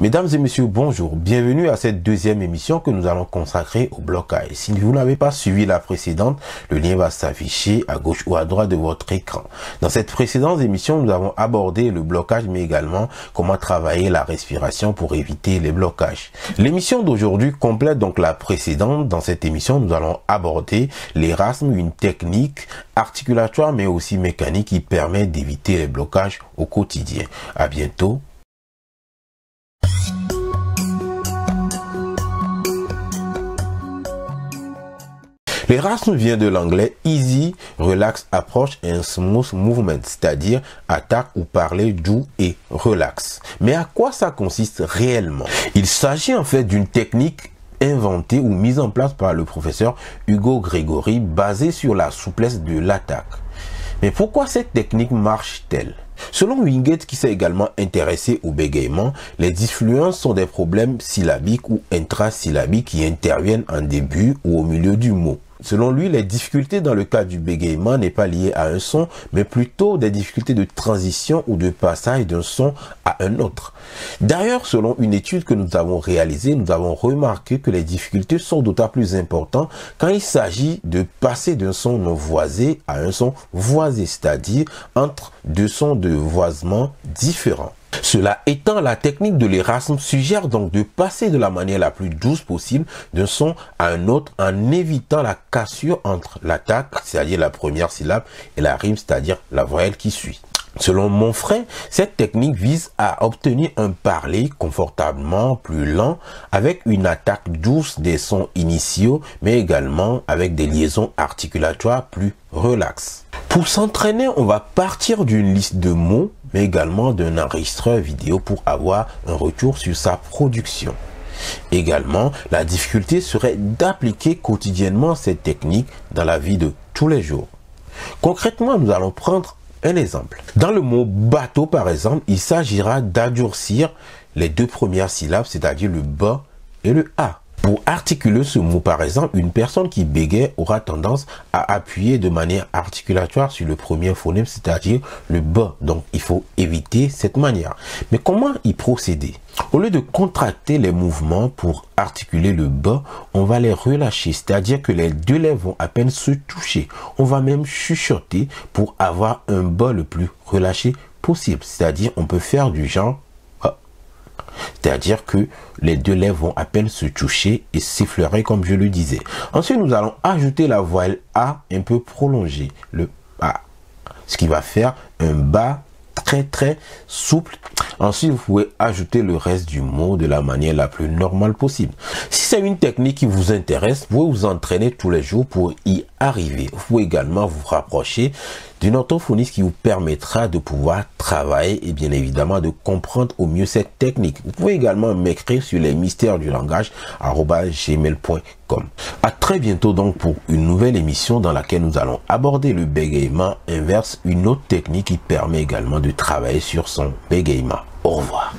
Mesdames et messieurs, bonjour. Bienvenue à cette deuxième émission que nous allons consacrer au blocage. Si vous n'avez pas suivi la précédente, le lien va s'afficher à gauche ou à droite de votre écran. Dans cette précédente émission, nous avons abordé le blocage, mais également comment travailler la respiration pour éviter les blocages. L'émission d'aujourd'hui complète donc la précédente. Dans cette émission, nous allons aborder l'Erasme, une technique articulatoire mais aussi mécanique qui permet d'éviter les blocages au quotidien. À bientôt. L'Erasme vient de l'anglais Easy, Relax Approach and Smooth Movement, c'est-à-dire attaque ou parler doux et relax. Mais à quoi ça consiste réellement? Il s'agit en fait d'une technique inventée ou mise en place par le professeur Hugo Gregory basée sur la souplesse de l'attaque. Mais pourquoi cette technique marche-t-elle? Selon Wingate, qui s'est également intéressé au bégaiement, les disfluences sont des problèmes syllabiques ou intrasyllabiques qui interviennent en début ou au milieu du mot. Selon lui, les difficultés dans le cas du bégaiement n'est pas liées à un son, mais plutôt des difficultés de transition ou de passage d'un son à un autre. D'ailleurs, selon une étude que nous avons réalisée, nous avons remarqué que les difficultés sont d'autant plus importantes quand il s'agit de passer d'un son non voisé à un son voisé, c'est-à-dire entre deux sons de voisement différents. Cela étant, la technique de l'Erasme suggère donc de passer de la manière la plus douce possible d'un son à un autre en évitant la cassure entre l'attaque, c'est-à-dire la première syllabe, et la rime, c'est-à-dire la voyelle qui suit. Selon Monfray, cette technique vise à obtenir un parler confortablement plus lent avec une attaque douce des sons initiaux, mais également avec des liaisons articulatoires plus relaxes. Pour s'entraîner, on va partir d'une liste de mots, mais également d'un enregistreur vidéo pour avoir un retour sur sa production. Également, la difficulté serait d'appliquer quotidiennement cette technique dans la vie de tous les jours. Concrètement, nous allons prendre un exemple. Dans le mot bateau, par exemple, il s'agira d'adoucir les deux premières syllabes, c'est-à-dire le B et le A. Pour articuler ce mot, par exemple, une personne qui bégaye aura tendance à appuyer de manière articulatoire sur le premier phonème, c'est-à-dire le B. Donc, il faut éviter cette manière. Mais comment y procéder? Au lieu de contracter les mouvements pour articuler le B, on va les relâcher, c'est-à-dire que les deux lèvres vont à peine se toucher. On va même chuchoter pour avoir un B le plus relâché possible, c'est-à-dire on peut faire du genre c'est-à-dire que les deux lèvres vont à peine se toucher et s'effleurer comme je le disais. Ensuite, nous allons ajouter la voyelle A un peu prolongée, le A, ce qui va faire un bas très souple. Ensuite, vous pouvez ajouter le reste du mot de la manière la plus normale possible. Si c'est une technique qui vous intéresse, vous pouvez vous entraîner tous les jours pour y arriver. Vous pouvez également vous rapprocher d'une orthophoniste qui vous permettra de pouvoir travailler et bien évidemment de comprendre au mieux cette technique. Vous pouvez également m'écrire sur les mystères du langage @gmail.com. À très bientôt donc pour une nouvelle émission dans laquelle nous allons aborder le bégaiement inverse, une autre technique qui permet également de travailler sur son bégaiement. Au revoir.